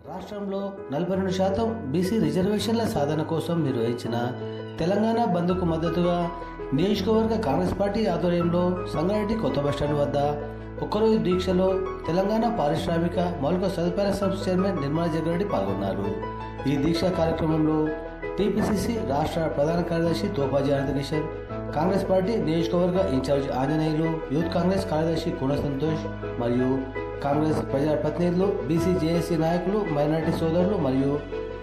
రాష్ట్రంలో 42% బీసీ రిజర్వేషన్ల సాధన కోసం నిర్వహించిన తెలంగాణ బంద్కు మద్దతుగా నియోజకవర్గ కాంగ్రెస్ పార్టీ ఆధ్వర్యంలో సంగారెడ్డి కొత్త బస్టాండ్ వద్ద ఒక్కరోజు దీక్షలో తెలంగాణ పారిశ్రామిక మౌలిక సదుపాయాల సంస్థ చైర్మన్ నిర్మలా జగ్గారెడ్డి పాల్గొన్నారు. ఈ దీక్షా కార్యక్రమంలో టీపీసీసీ రాష్ట్ర ప్రధాన కార్యదర్శి తోపాజీ అనంతకిషన్, కాంగ్రెస్ పార్టీ నియోజకవర్గ ఇన్ఛార్జ్ ఆంజనేయులు, యూత్ కాంగ్రెస్ కార్యదర్శి కూన సంతోష్ మరియు కాంగ్రెస్ ప్రజాప్రతినిధులు, బీసీ జేఏసీ నాయకులు, మైనార్టీ సోదరులు మరియు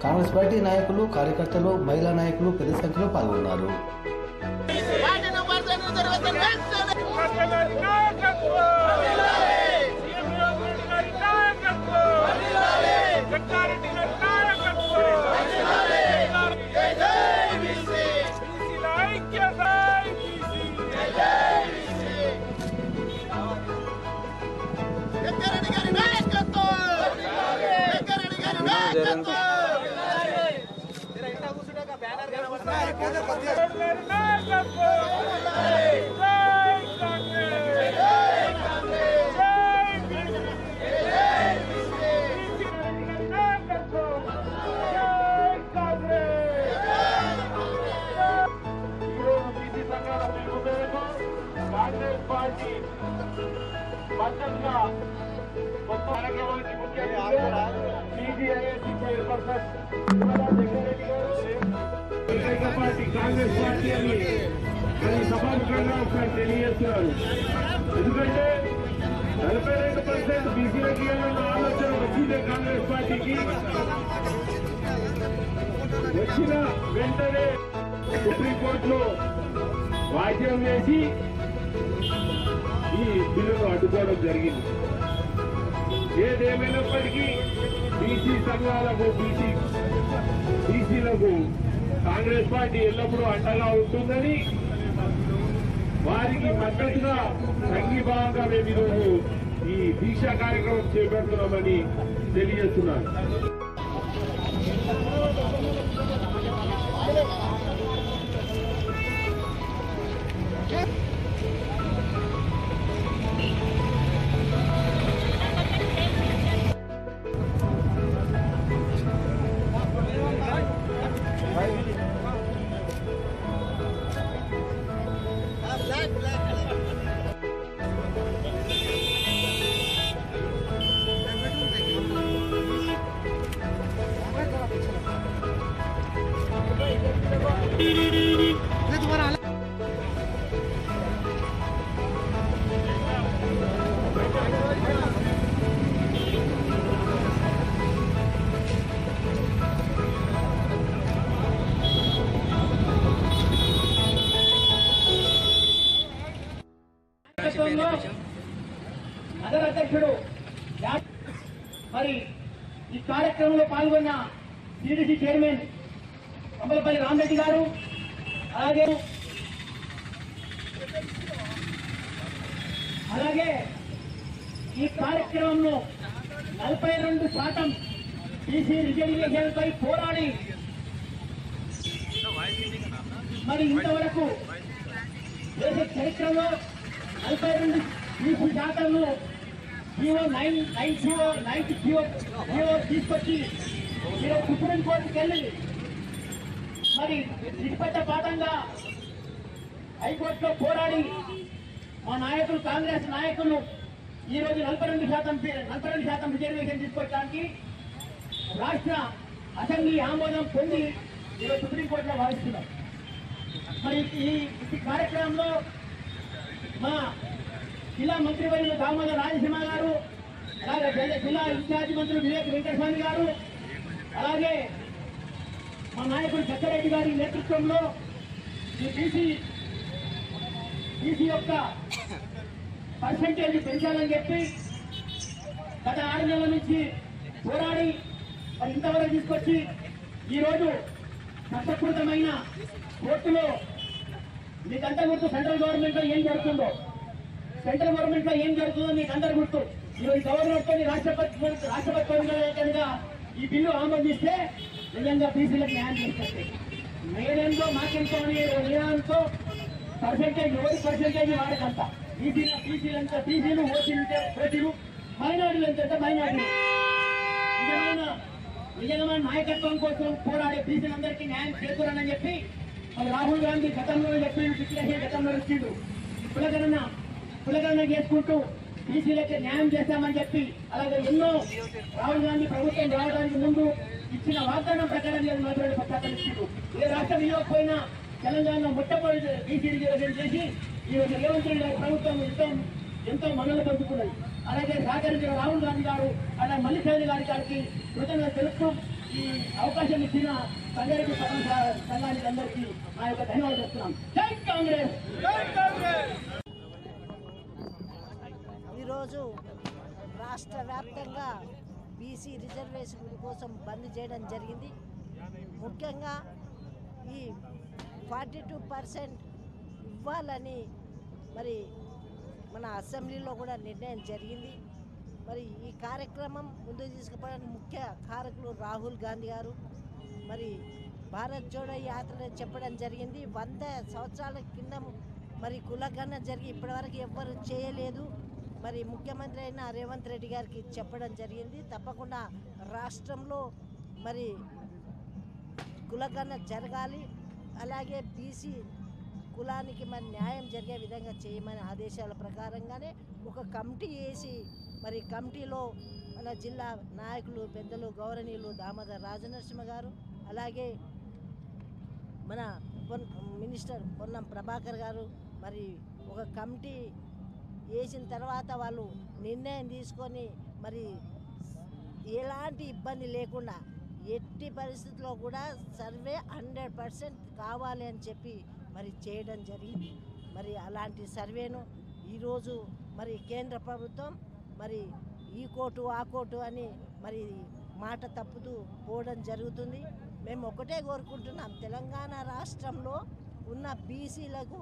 కాంగ్రెస్ పార్టీ నాయకులు, కార్యకర్తలు, మహిళా నాయకులు పెద్ద సంఖ్యలో పాల్గొన్నారు. కాంగ్రెస్ పార్టీ అని సభాముఖంగా ఒకసారి తెలియజేస్తున్నారు. ఎందుకంటే 42% బీసీలకు ఇవ్వాలన్న ఆలోచన వచ్చిందే కాంగ్రెస్ పార్టీకి. వచ్చిన వెంటనే సుప్రీంకోర్టులో వాయిద్యం వేసి ఈ బిల్లును అడ్డుకోవడం జరిగింది. ఏదేమైనప్పటికీ బీసీ సంఘాలకు, బీసీలకు కాంగ్రెస్ పార్టీ ఎల్లప్పుడూ అండగా ఉంటుందని, వారికి మద్దతుగా సంఘీభావంగా మేము ఈరోజు ఈ దీక్షా కార్యక్రమం చేపడుతున్నామని తెలియజేస్తున్నాను. నగర అధ్యక్షుడు మరి ఈ కార్యక్రమంలో పాల్గొన్న టీడీసీ చైర్మన్ కంబలపల్లి రామరెడ్డి గారు, అలాగే ఈ కార్యక్రమంలో 42% బీసీ రిజర్వేషన్పై పోరాడి మరి ఇంతవరకు దేశ చరిత్రలో 42 బీసీ శాతంలో జీవో 90 తీసుకొచ్చి మీరు సుప్రీంకోర్టుకి వెళ్ళి మరి నిష్పక్ష పాఠంగా హైకోర్టులో పోరాడి మా నాయకులు, కాంగ్రెస్ నాయకులు ఈరోజు 42% రిజర్వేషన్ తీసుకోవడానికి రాష్ట్ర అసెంబ్లీ ఆమోదం పొంది ఈరోజు సుప్రీంకోర్టులో వాదిస్తున్నారు. మరి ఈ కార్యక్రమంలో మా జిల్లా మంత్రివర్యులు దామోదర్ రాజసింహ గారు, అలాగే జిల్లా ఇన్ఛార్జి మంత్రులు వివేక్ వెంకటస్వామి గారు, అలాగే మా నాయకుడు జగ్గారెడ్డి గారి నేతృత్వంలో ఈ బీసీ యొక్క పర్సెంటేజ్ పెంచాలని చెప్పి గత 6 నెలల నుంచి పోరాడి మరి ఇంతవరకు తీసుకొచ్చి ఈరోజు చట్టకృతమైన కోర్టులో మీకంతా గుర్తు సెంట్రల్ గవర్నమెంట్ లో ఏం జరుగుతుందో మీకు అందరు గుర్తు. ఈరోజు గవర్నర్ తోని రాష్ట్రపతి ఈ బిల్లు ఆమోదిస్తే నిజంగా బీసీలకు న్యాయం చేస్తే మేడెంతో మాకెంతో అనే నినాదంతో పర్సెంటేజ్ ఓడి పర్సెంటేజ్ వాడకంత బీసీలంతా బీసీలు ఓసీలు మైనార్టీలు ఎంత మైనార్టీలు నిజమైన నిజంగా మన నాయకత్వం కోసం పోరాడే బీసీలందరికీ న్యాయం చేకూరని చెప్పి రాహుల్ గాంధీ గతంలో చెప్పిన డిక్లరేషన్ గతంలో ఇచ్చిండు. కులగణన చేసుకుంటూ బీసీలకి న్యాయం చేస్తామని చెప్పి అలాగే ఎన్నో రాహుల్ గాంధీ ప్రభుత్వం రావడానికి ముందు ఇచ్చిన వాగ్దానం ప్రకారం మాట్లాడే పత్రాలు ఇచ్చిండు. ఏ రాష్ట్రం ఇవ్వకపోయినా తెలంగాణలో మొట్టమొదటి బీసీ రిజర్వేషన్ చేసి ఈరోజు రేవంత్ రెడ్డి గారి ప్రభుత్వం ఎంతో మన్నలు పొందుతున్నది. అలాగే సహకరించిన రాహుల్ గాంధీ గారు అలాగే మల్లికార్జున గారికి కృతజ్ఞత తెలుపుతూ ఈ అవకాశం ఇచ్చిన సంగారెడ్డి సంఘానికి అందరికీ నా యొక్క ధన్యవాదాలు చెప్తున్నాం. జై కాంగ్రెస్. ఈరోజు రాష్ట్ర వ్యాప్తంగా బీసీ రిజర్వేషన్ కోసం బంద్ చేయడం జరిగింది. ముఖ్యంగా ఈ 42% ఇవ్వాలని మరి మన అసెంబ్లీలో కూడా నిర్ణయం జరిగింది. మరి ఈ కార్యక్రమం ముందుకు తీసుకుపోవడానికి ముఖ్య కారకులు రాహుల్ గాంధీ గారు. మరి భారత్ జోడో యాత్ర చెప్పడం జరిగింది. 100 సంవత్సరాల కింద మరి కులగణన జరిగి ఇప్పటివరకు ఎవ్వరు చేయలేదు. మరి ముఖ్యమంత్రి అయిన రేవంత్ రెడ్డి గారికి చెప్పడం జరిగింది. తప్పకుండా రాష్ట్రంలో మరి కులగణన జరగాలి, అలాగే బీసీ కులానికి మరి న్యాయం జరిగే విధంగా చేయమని ఆదేశాల ప్రకారంగానే ఒక కమిటీ వేసి మరి కమిటీలో మన జిల్లా నాయకులు పెద్దలు గౌరవనీయులు దామోదర్ రాజనరసింహ గారు, అలాగే మన మినిస్టర్ పొన్నం ప్రభాకర్ గారు మరి ఒక కమిటీ వేసిన తర్వాత వాళ్ళు నిర్ణయం తీసుకొని మరి ఎలాంటి ఇబ్బంది లేకుండా ఎట్టి పరిస్థితుల్లో కూడా సర్వే 100% కావాలి అని చెప్పి మరి చేయడం జరిగింది. మరి అలాంటి సర్వేను ఈరోజు మరి కేంద్ర ప్రభుత్వం మరి ఈ కోర్టు ఆ కోర్టు అని మరి మాట తప్పుతూ పోవడం జరుగుతుంది. మేము ఒకటే కోరుకుంటున్నాం, తెలంగాణ రాష్ట్రంలో ఉన్న బీసీలకు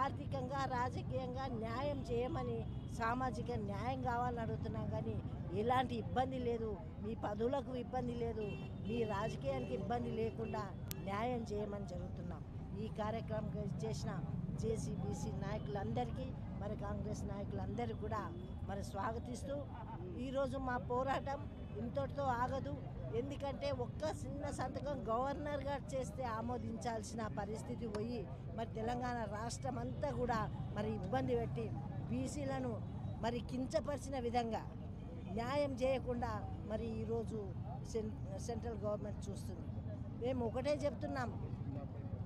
ఆర్థికంగా రాజకీయంగా న్యాయం చేయమని, సామాజిక న్యాయం కావాలని అడుగుతున్నాం. కానీ ఎలాంటి ఇబ్బంది లేదు, మీ పదవులకు ఇబ్బంది లేదు, మీ రాజకీయానికి ఇబ్బంది లేకుండా న్యాయం చేయమని జరుగుతున్నాం. ఈ కార్యక్రమం చేసిన జేసీ బీసీ నాయకులందరికీ మరి కాంగ్రెస్ నాయకులందరికీ కూడా మరి స్వాగతిస్తూ ఈరోజు మా పోరాటం ఇంతటితో ఆగదు. ఎందుకంటే ఒక్క చిన్న సంతకం గవర్నర్ గారు చేస్తే ఆమోదించాల్సిన పరిస్థితి పోయి మరి తెలంగాణ రాష్ట్రం అంతా కూడా మరి ఇబ్బంది పెట్టి బీసీలను మరి కించపరిచిన విధంగా న్యాయం చేయకుండా మరి ఈరోజు సెంట్రల్ గవర్నమెంట్ చూస్తుంది. మేము ఒకటే చెప్తున్నాం,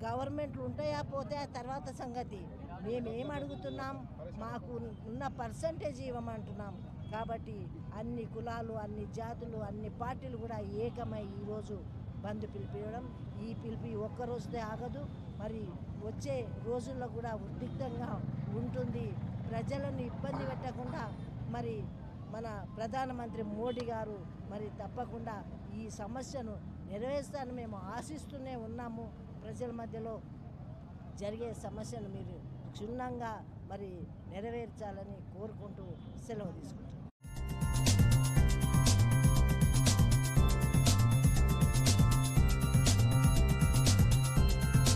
గవర్నమెంట్లు ఉంటాయా పోతాయా తర్వాత సంగతి. మేమేం అడుగుతున్నాం, మాకు ఉన్న పర్సంటేజ్ ఇవ్వమంటున్నాం. కాబట్టి అన్ని కులాలు, అన్ని జాతులు, అన్ని పార్టీలు కూడా ఏకమై ఈరోజు బంద్ పిలిపివ్వడం, ఈ పిలిపి ఒక్కరోజుదే ఆగదు, మరి వచ్చే రోజుల్లో కూడా ఉద్రిక్తంగా ఉంటుంది. ప్రజలను ఇబ్బంది పెట్టకుండా మరి మన ప్రధానమంత్రి మోడీ గారు మరి తప్పకుండా ఈ సమస్యను నెరవేర్స్తానని మేము ఆశిస్తూనే ఉన్నాము. ప్రజల మధ్యలో జరిగే సమస్యను మీరు క్షుణ్ణంగా మరి నెరవేర్చాలని కోరుకుంటూ సెలవు తీసుకుంటున్నాను.